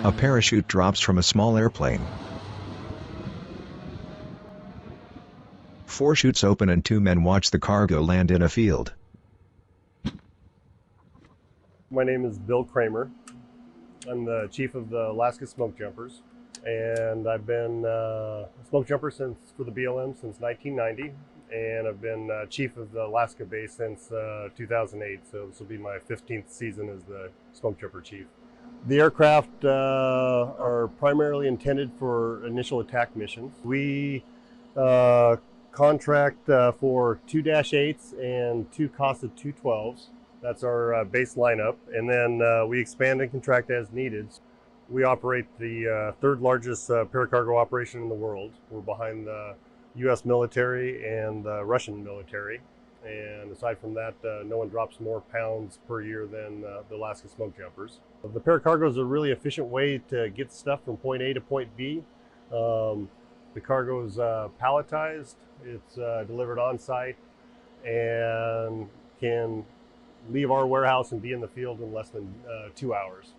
A parachute drops from a small airplane. 4 chutes open and 2 men watch the cargo land in a field. My name is Bill Kramer. I'm the chief of the Alaska Smokejumpers, and I've been a Smokejumper for the BLM since 1990, and I've been chief of the Alaska base since 2008, so this will be my 15th season as the Smokejumper chief. The aircraft are primarily intended for initial attack missions. We contract for 2-8s and 2 Casa 212s. That's our base lineup, and then we expand and contract as needed. We operate the 3rd largest paracargo operation in the world. We're behind the U.S. military and the Russian military, and aside from that, no one drops more pounds per year than the Alaska Smokejumpers. The paracargo is a really efficient way to get stuff from point A to point B. The cargo is palletized, it's delivered on site, and can leave our warehouse and be in the field in less than 2 hours.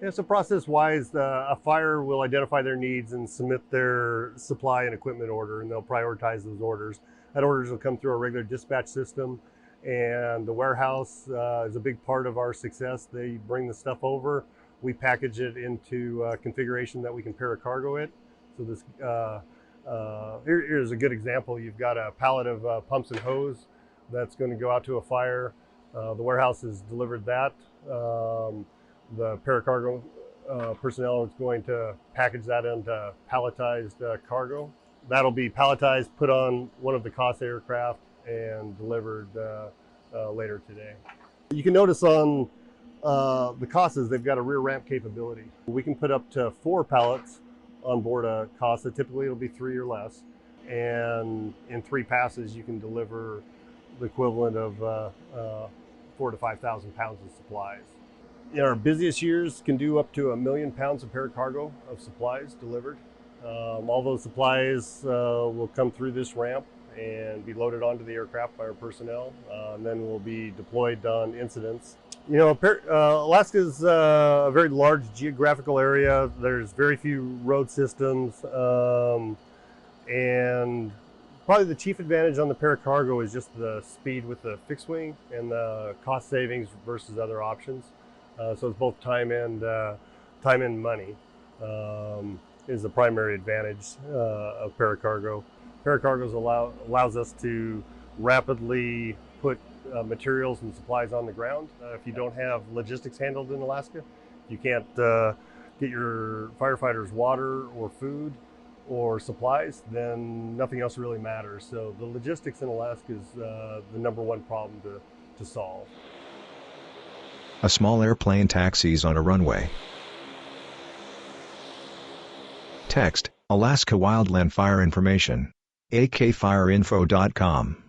And so process-wise, a fire will identify their needs and submit their supply and equipment order, and they'll prioritize those orders. That orders will come through our regular dispatch system, and the warehouse is a big part of our success. They bring the stuff over, we package it into a configuration that we can paracargo it. So this here's a good example. You've got a pallet of pumps and hose that's going to go out to a fire. The warehouse has delivered that. The paracargo personnel is going to package that into palletized cargo. That'll be palletized, put on one of the Casa aircraft, and delivered later today. You can notice on the Casas, they've got a rear ramp capability. We can put up to 4 pallets on board a Casa. Typically it'll be 3 or less. And in 3 passes, you can deliver the equivalent of 4,000 to 5,000 pounds of supplies. In our busiest years, can do up to 1 million pounds of paracargo of supplies delivered. All those supplies will come through this ramp and be loaded onto the aircraft by our personnel, and then will be deployed on incidents. You know, Alaska's a very large geographical area. There's very few road systems, and probably the chief advantage on the paracargo is just the speed with the fixed wing and the cost savings versus other options. So it's both time and money is the primary advantage of paracargo. Paracargo allows us to rapidly put materials and supplies on the ground. If you don't have logistics handled in Alaska, you can't get your firefighters water or food or supplies, then nothing else really matters. So the logistics in Alaska is the #1 problem to solve. A small airplane taxis on a runway. Text: Alaska Wildland Fire Information. akfireinfo.com